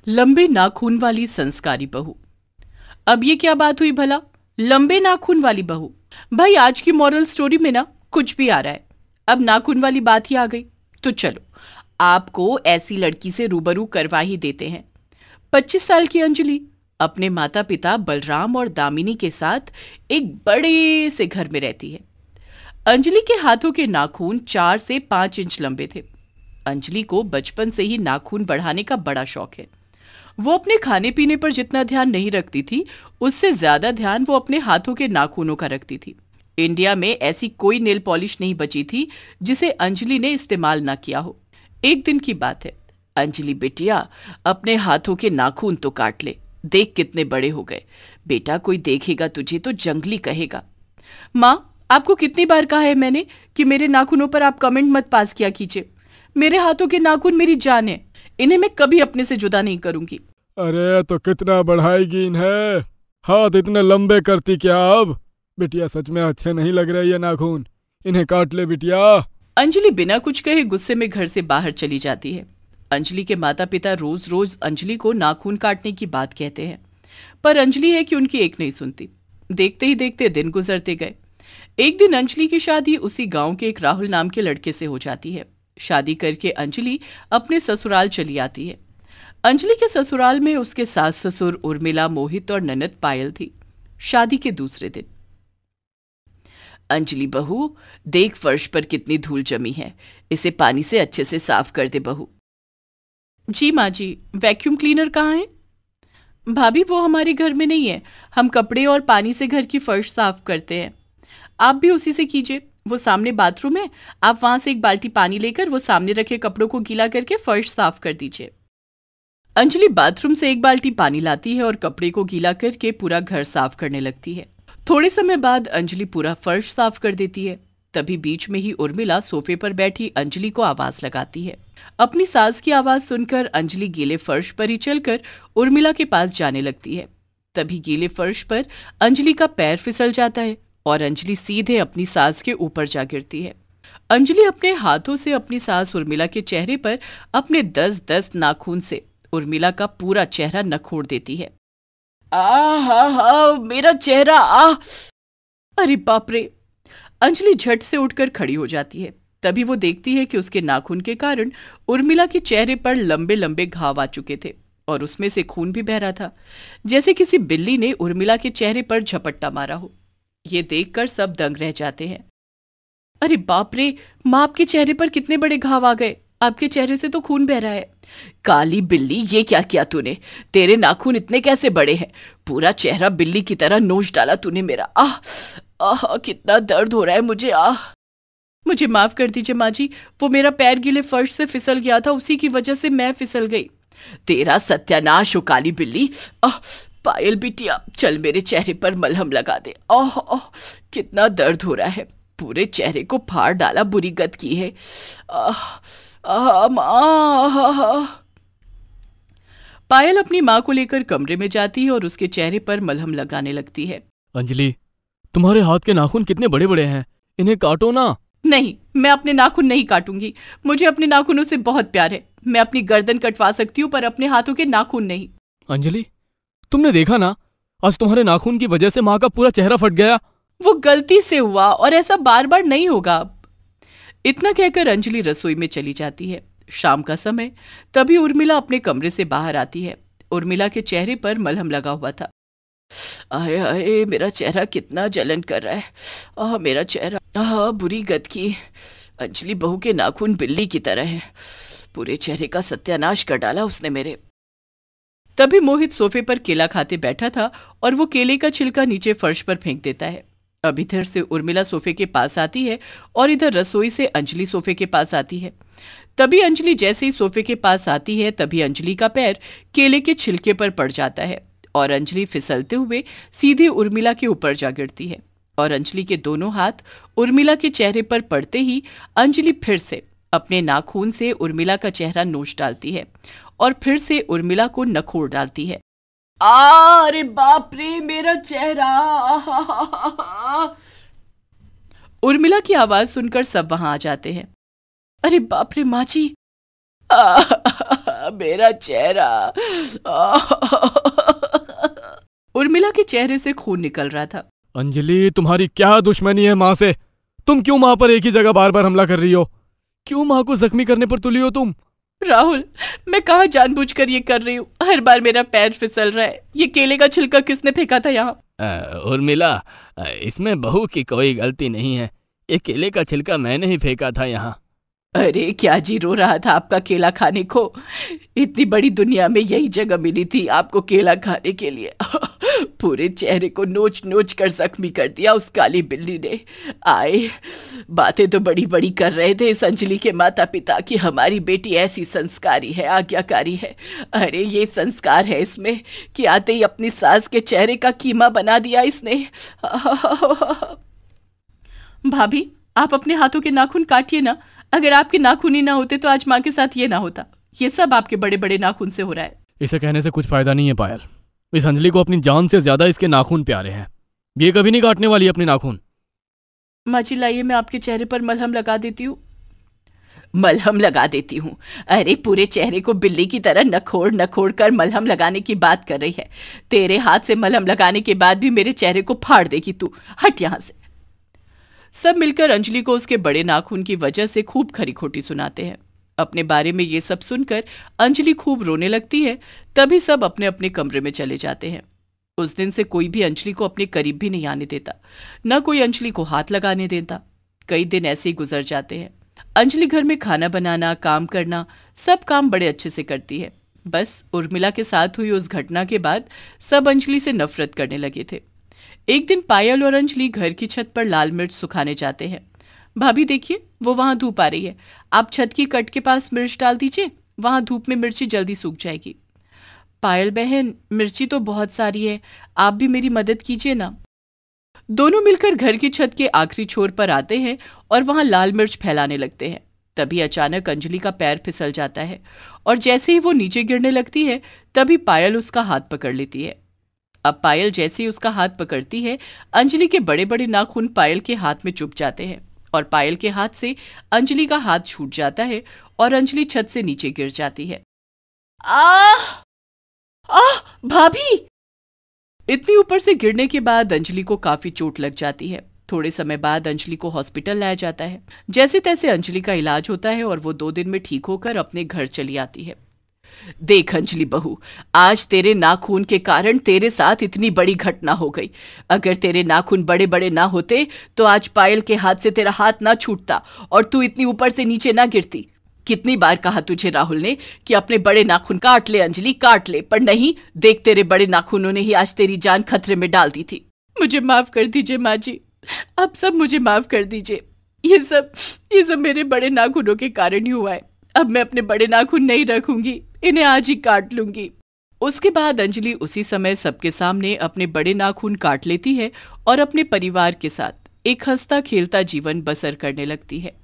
लंबे नाखून वाली संस्कारी बहू। अब ये क्या बात हुई भला, लंबे नाखून वाली बहू? भाई आज की मॉरल स्टोरी में ना कुछ भी आ रहा है, अब नाखून वाली बात ही आ गई। तो चलो आपको ऐसी लड़की से रूबरू करवा ही देते हैं। 25 साल की अंजलि अपने माता पिता बलराम और दामिनी के साथ एक बड़े से घर में रहती है। अंजलि के हाथों के नाखून 4 से 5 इंच लंबे थे। अंजलि को बचपन से ही नाखून बढ़ाने का बड़ा शौक है। वो अपने खाने पीने पर जितना ध्यान नहीं रखती थी, उससे ज्यादा ध्यान वो अपने हाथों के नाखूनों का रखती थी। इंडिया में ऐसी कोई नेल पॉलिश नहीं बची थी जिसे अंजलि ने इस्तेमाल ना किया हो। एक दिन की बात है, अंजलि बेटिया अपने हाथों के नाखून तो काट ले, देख कितने बड़े हो गए। बेटा कोई देखेगा तुझे तो जंगली कहेगा। माँ आपको कितनी बार कहा है मैंने कि मेरे नाखूनों पर आप कमेंट मत पास किया कीजिए। मेरे हाथों के नाखून मेरी जान है, इन्हें मैं कभी अपने से जुदा नहीं करूंगी। अरे तो कितना बढ़ाएगी इन्हें, हाथ इतने लंबे करती क्या अब? बिटिया सच में अच्छे नहीं लग रहे ये नाखून, इन्हें काट ले बिटिया। अंजलि बिना कुछ कहे गुस्से में घर से बाहर चली जाती है। अंजलि के माता पिता रोज रोज अंजलि को नाखून काटने की बात कहते हैं, पर अंजलि है कि उनकी एक नहीं सुनती। देखते ही देखते दिन गुजरते गए। एक दिन अंजलि की शादी उसी गांव के एक राहुल नाम के लड़के से हो जाती है। शादी करके अंजलि अपने ससुराल चली आती है। अंजलि के ससुराल में उसके सास ससुर उर्मिला, मोहित और ननद पायल थी। शादी के दूसरे दिन, अंजलि बहू देख फर्श पर कितनी धूल जमी है, इसे पानी से अच्छे से साफ कर दे बहू। जी माँ जी, वैक्यूम क्लीनर कहाँ है? भाभी वो हमारे घर में नहीं है, हम कपड़े और पानी से घर की फर्श साफ करते हैं। आप भी उसी से कीजिए, वो सामने बाथरूम है, आप वहां से एक बाल्टी पानी लेकर वो सामने रखे कपड़ों को गीला करके फर्श साफ कर दीजिए। अंजलि बाथरूम से एक बाल्टी पानी लाती है और कपड़े को गीला करके पूरा घर साफ करने लगती है। थोड़े समय बाद अंजलि पूरा फर्श साफ कर देती है। तभी बीच में ही उर्मिला सोफे पर बैठी अंजलि को आवाज लगाती है। अपनी सास की आवाज सुनकर अंजलि गीले फर्श पर ही चलकर उर्मिला के पास जाने लगती है। तभी गीले फर्श पर अंजलि का पैर फिसल जाता है और अंजलि सीधे अपनी सास के ऊपर जा गिरती है। अंजलि अपने हाथों से अपनी सास उर्मिला के चेहरे पर अपने 10-10 नाखून से उर्मिला का पूरा चेहरा नखोड़ देती है। हा मेरा चेहरा अरे बाप रे! अंजलि झट से उठकर खड़ी हो जाती है। तभी वो देखती है कि उसके नाखून के कारण उर्मिला के चेहरे पर लंबे लंबे घाव आ चुके थे और उसमें से खून भी बह रहा था, जैसे किसी बिल्ली ने उर्मिला के चेहरे पर झपट्टा मारा हो। ये देखकर सब दंग रह जाते हैं। अरे बाप रे, माँ आपके चेहरे पर कितने बड़े घाव आ गए, आपके चेहरे से तो खून बह रहा है। काली बिल्ली, ये क्या किया तूने? तेरे नाखून इतने कैसे बड़े हैं? पूरा चेहरा बिल्ली की तरह नोच डाला तूने मेरा। कितना दर्द हो रहा है मुझे। मुझे माफ कर दीजिए माँ जी, वो मेरा पैर गीले फर्श से फिसल गया था, उसी की वजह से मैं फिसल गई। तेरा सत्यानाश हो काली बिल्ली। पायल बिटिया चल मेरे चेहरे पर मलहम लगा दे। कितना दर्द हो रहा है, पूरे चेहरे को फाड़ डाला, बुरी गत की है। पायल अपनी माँ को लेकर कमरे में जाती है और उसके चेहरे पर मलहम लगाने लगती है। अंजलि, तुम्हारे हाथ के नाखून कितने बड़े बड़े हैं, इन्हें काटो ना। नहीं, मैं अपने नाखून नहीं काटूंगी। मुझे अपने नाखूनों से बहुत प्यार है। मैं अपनी गर्दन कटवा सकती हूँ पर अपने हाथों के नाखून नहीं। अंजलि, तुमने देखा ना, आज तुम्हारे नाखून की वजह से माँ का पूरा चेहरा फट गया। वो गलती से हुआ और ऐसा बार बार नहीं होगा। इतना कहकर अंजलि रसोई में चली जाती है। शाम का समय, तभी उर्मिला अपने कमरे से बाहर आती है। उर्मिला के चेहरे पर मलहम लगा हुआ था। आए आए, मेरा चेहरा कितना जलन कर रहा है। मेरा चेहरा, बुरी गत की। अंजलि बहू के नाखून बिल्ली की तरह है, पूरे चेहरे का सत्यानाश कर डाला उसने मेरे। तभी मोहित सोफे पर केला खाते बैठा था और वो केले का छिलका नीचे फर्श पर फेंक देता है। अब इधर से उर्मिला सोफे के पास आती है और इधर रसोई से अंजलि सोफे के पास आती है। तभी अंजलि जैसे ही सोफे के पास आती है, तभी अंजलि का पैर केले के छिलके पर पड़ जाता है और अंजलि फिसलते हुए सीधे उर्मिला के ऊपर जा गिरती है। और अंजलि के दोनों हाथ उर्मिला के चेहरे पर पड़ते ही अंजलि फिर से अपने नाखून से उर्मिला का चेहरा नोच डालती है और फिर से उर्मिला को नखोड़ डालती है। अरे बाप रे, मेरा चेहरा। उर्मिला की आवाज सुनकर सब वहां आ जाते हैं। अरे बाप रे माँ जी, मेरा चेहरा। उर्मिला के चेहरे से खून निकल रहा था। अंजलि, तुम्हारी क्या दुश्मनी है माँ से? तुम क्यों माँ पर एक ही जगह बार बार हमला कर रही हो? क्यों माँ को जख्मी करने पर तुली हो तुम? राहुल, मैं कहाँ जानबूझकर ये कर रही हूँ? हर बार मेरा पैर फिसल रहा है। ये केले का छिलका किसने फेंका था यहाँ? उर्मिला, इसमें बहू की कोई गलती नहीं है। ये केले का छिलका मैंने ही फेंका था यहाँ। अरे क्या जी रो रहा था आपका केला खाने को? इतनी बड़ी दुनिया में यही जगह मिली थी आपको केला खाने के लिए। पूरे चेहरे को नोच नोच कर जख्मी कर दिया उस काली बिल्ली ने। आए, बातें तो बड़ी बड़ी कर रहे थे इस अंजलि के माता पिता कि हमारी बेटी ऐसी संस्कारी है, आज्ञाकारी है। अरे ये संस्कार है इसमें कि आते ही अपनी सास के चेहरे का कीमा बना दिया इसने। भाभी, आप अपने हाथों के नाखून काटिए ना। अगर आपके नाखून ही ना होते तो आज माँ के साथ ये ना होता। ये सब आपके बड़े बड़े नाखून से हो रहा है। इसे कहने से कुछ फायदा नहीं है पायल। इस अंजलि को अपनी जान से ज्यादा इसके नाखून प्यारे हैं। ये कभी नहीं काटने वाली अपने नाखून। माँ जी लाइए, मैं आपके चेहरे पर मलहम लगा देती हूँ। मलहम लगा देती हूँ? अरे पूरे चेहरे को बिल्ली की तरह नखोड़ नखोड़ कर मलहम लगाने की बात कर रही है। तेरे हाथ से मलहम लगाने के बाद भी मेरे चेहरे को फाड़ देगी तू। हट यहाँ से। सब मिलकर अंजलि को उसके बड़े नाखून की वजह से खूब खरी खोटी सुनाते हैं। अपने बारे में ये सब सुनकर अंजलि खूब रोने लगती है। तभी सब अपने अपने कमरे में चले जाते हैं। उस दिन से कोई भी अंजलि को अपने करीब भी नहीं आने देता, न कोई अंजलि को हाथ लगाने देता। कई दिन ऐसे ही गुजर जाते हैं। अंजलि घर में खाना बनाना, काम करना, सब काम बड़े अच्छे से करती है। बस उर्मिला के साथ हुई उस घटना के बाद सब अंजलि से नफरत करने लगे थे। एक दिन पायल और अंजलि घर की छत पर लाल मिर्च सुखाने जाते हैं। भाभी देखिए, वो वहां धूप आ रही है। आप छत की कट के पास मिर्च डाल दीजिए, वहां धूप में मिर्ची जल्दी सूख जाएगी। पायल बहन, मिर्ची तो बहुत सारी है, आप भी मेरी मदद कीजिए ना। दोनों मिलकर घर की छत के आखिरी छोर पर आते हैं और वहां लाल मिर्च फैलाने लगते हैं। तभी अचानक अंजलि का पैर फिसल जाता है और जैसे ही वो नीचे गिरने लगती है तभी पायल उसका हाथ पकड़ लेती है। अब पायल जैसे ही उसका हाथ पकड़ती है, अंजलि के बड़े बड़े नाखून पायल के हाथ में चुभ जाते हैं और पायल के हाथ से अंजलि का हाथ छूट जाता है और अंजलि छत से नीचे गिर जाती है। आह! आह! भाभी! इतनी ऊपर से गिरने के बाद अंजलि को काफी चोट लग जाती है। थोड़े समय बाद अंजलि को हॉस्पिटल लाया जाता है। जैसे तैसे अंजलि का इलाज होता है और वो 2 दिन में ठीक होकर अपने घर चली आती है। देख अंजलि बहू, आज तेरे नाखून के कारण तेरे साथ इतनी बड़ी घटना हो गई। अगर तेरे नाखून बड़े बड़े ना होते तो आज पायल के हाथ से तेरा हाथ ना छूटता और तू इतनी ऊपर से नीचे ना गिरती। कितनी बार कहा तुझे राहुल ने कि अपने बड़े नाखून काट ले अंजलि, काट ले, पर नहीं। देख तेरे बड़े नाखूनों ने ही आज तेरी जान खतरे में डाल दी थी। मुझे माफ कर दीजिए माँ जी, आप सब मुझे माफ कर दीजिए। ये सब मेरे बड़े नाखूनों के कारण ही हुआ है। अब मैं अपने बड़े नाखून नहीं रखूंगी, इन्हें आज ही काट लूंगी। उसके बाद अंजलि उसी समय सबके सामने अपने बड़े नाखून काट लेती है और अपने परिवार के साथ एक हंसता खेलता जीवन बसर करने लगती है।